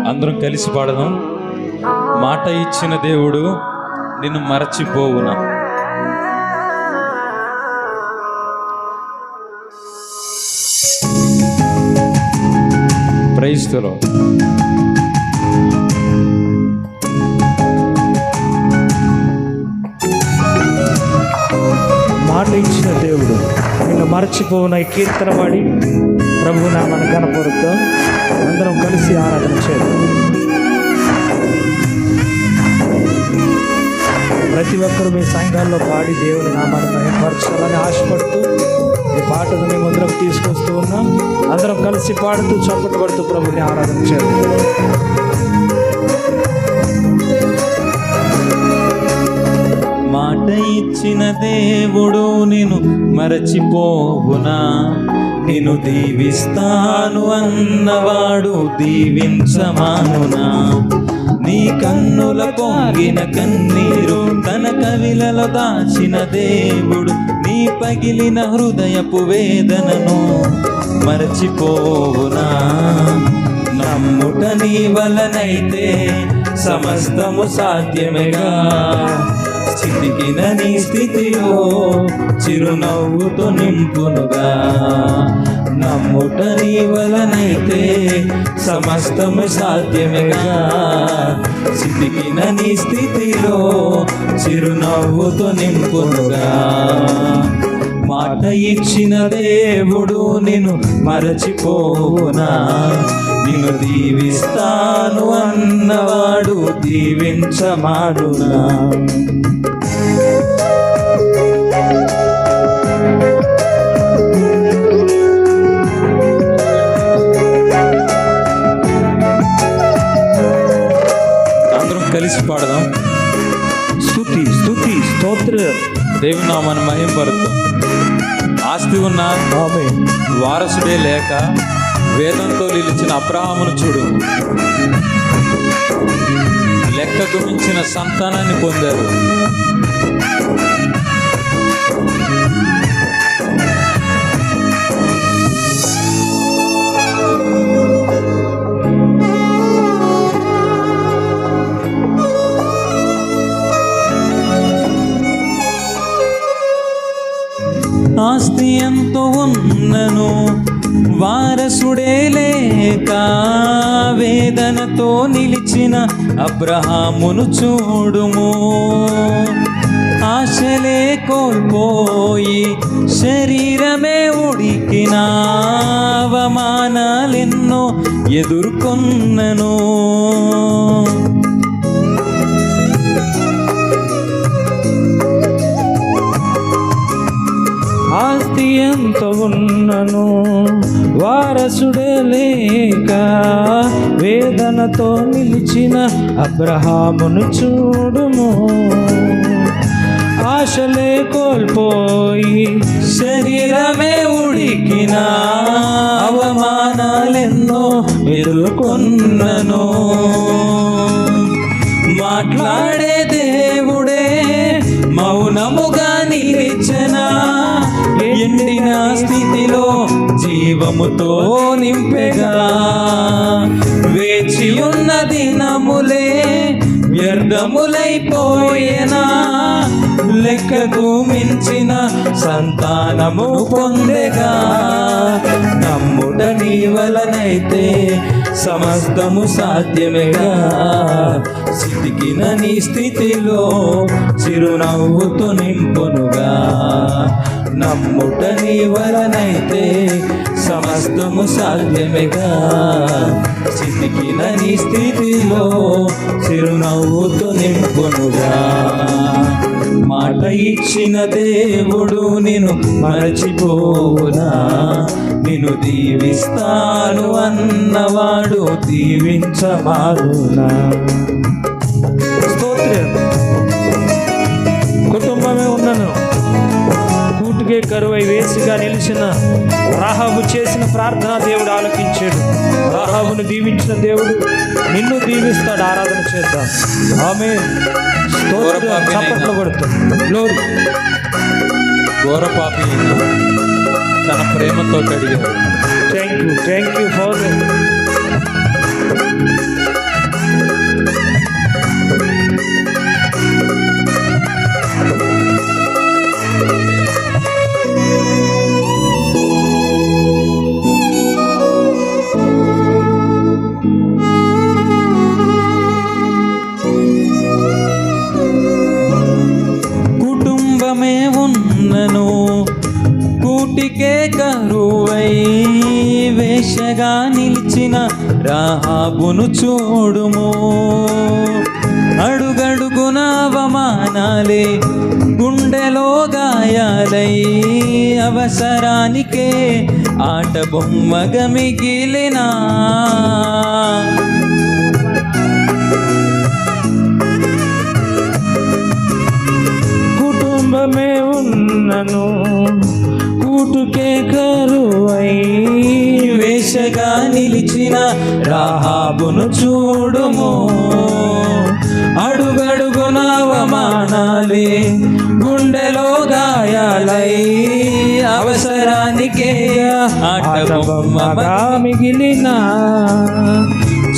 అందరం కలిసి పాడదాం. మాట ఇచ్చిన దేవుడు నిన్ను మరచిపోవునా. Praise the lord. మాట ఇచ్చిన దేవుడు నిన్ను మరచిపోవున ఈ కీర్తన పాడి ప్రభు నామాన్ని కనపరుద్దాం. అందరం కలిసి ఆరాధన చేద్దాం. ప్రతి ఒక్కరు మీ సంఘాల్లో పాడి దేవుని నామాన్ని మహిమపరచాలని ఆశపడుతూ ఈ పాటను మేము ముందుకు తీసుకొస్తూ ఉన్నాం. అందరం కలిసి పాడుతూ చప్పట్లు పడుతూ ప్రభుని ఆరాధన చేద్దాం. మాట ఇచ్చిన దేవుడు నిన్ను మరచిపోవునా. నిన్ను దీవిస్తాను అన్నవాడు దీవించమానునా. నీ కన్నుల పొంగిన కన్నీరు తన కవిలలో దాచిన దేవుడు నీ పగిలిన హృదయపు వేదనను మరచిపోవునా. నమ్ముట నీ వలనైతే సమస్తము సాధ్యమేగా. స్థితికిన నీ స్థితిలో చిరునవ్వుతో నింపునుగా. నమ్ముట నీ వలనైతే సమస్తము సాధ్యమేగా. స్థితికిన నీ స్థితిలో చిరునవ్వుతో నింపునుగా. మాట ఇచ్చిన దేవుడు నిన్ను మరచిపోవునా. నిన్ను దీవిస్తాను అన్నవాడు దీవించమానునా. అందరం కలిసి పాడదాం. స్తుతి స్తుతి స్తోత్ర దేవుని నామాన్ని మహిమపరుద్దాం. ఆస్తి ఉన్న వారసుడే లేక వేదంతో నిలిచిన అబ్రహామును చూడు. లెక్కకు మించిన సంతానాన్ని పొందారు. ఆస్తి ఎంతో ఉన్నను వారసుడే లేక వేదనతో నిలిచిన అబ్రహామును చూడుము. ఆశలే కోల్పోయి శరీరమే ఉడికిన అవమానాలెన్నో ఎదుర్కొన్నను. ఆస్తి ఎంత ఉన్నను వారసుడే లేక వేదనతో నిలిచిన అబ్రహామును చూడుము. ఆశలే కోల్పోయి శరీరమే ఉడికిన అవమానాలెన్నో ఎదుర్కొన్నను. మాట్లాడే దేవుడే మౌనముగా నిలిచెనా. ఎండిన స్థితిలో జీవముతో నింపెగా. వేచి ఉన్న దినములే వ్యర్థములైపోయేనా. లెక్కకు మించిన సంతానము పొందెగా. నమ్ముట నీ వలనైతే సమస్తము సాధ్యమేగా. స్థితికిన నీ స్థితిలో చిరునవ్వుతో నింపునుగా. నమ్ముట నీ వలనైతే సమస్తము సాధ్యమేగా. స్థితికిన నీ స్థితిలో చిరునవ్వుతో నింపునుగా. మాట ఇచ్చిన దేవుడు నిన్ను మరచిపోవునా. నిన్ను దీవిస్తాను అన్నవాడు దీవించమానునా. స్తోత్రం. కుటుంబమే ఉన్నను కూటికే కరువై వేసిగా నిలిచిన రాహాబు చేసిన ప్రార్థన దేవుడు ఆలకించాడు. రాహాబును దీవించిన దేవుడు నిన్ను దీవిస్తాడు. ఆరాధన చేద్దాం. ఆమేన్. చప్పట్లు కొడుతాం. గ్లోరీ. ఘోర పాపి తన ప్రేమతో కడిగాడు. థ్యాంక్ యూ ఫర్ వేషగా నిలిచిన రాహాబును చూడుము. అడుగడుగున అవమానాలే, గుండెలో గాయాలై, అవసరానికే ఆట బొమ్మగా మిగిలిన కుటుంబమే ఉన్నను కూటుకే కరువై, వేషగా నిలిచిన రాహాబును చూడుము. అడుగడుగున అవమానాలే, గుండెలో గాయాలై, అవసరానికే ఆట బొమ్మగా మిగిలిన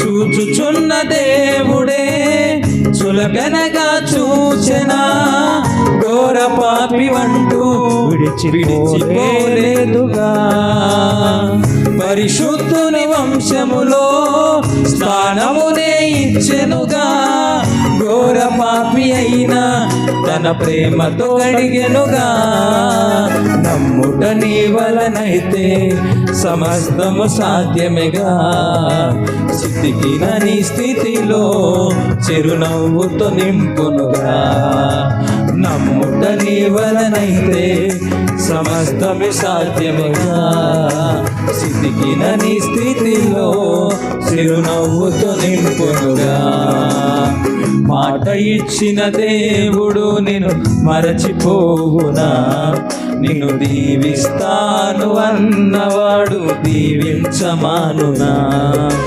చూచుచున్న దేవుడే చులకనగా చూచెనా, ఘోర పాపి వంటూ విడిచిపోలేదుగా. పరిశుద్ధుని వంశములో స్థానమునే ఇచ్చెనుగా, ఘోర పాపి అయినా తన ప్రేమతో అడిగెనుగా. నమ్ముట నీ వలనైతే సమస్తము సాధ్యమేగా, స్థితికిన నీ స్థితిలో చిరునవ్వుతో నింపునుగా. నమ్ముట నీ వలనైతే సమస్తము సాధ్యమేగా, స్థితికిన నీ స్థితిలో చిరునవ్వుతో నింపునుగా. మాట ఇచ్చిన దేవుడు నిన్ను మరచిపోవునా, నిన్ను దీవిస్తాను అన్నవాడు దీవించమానునా.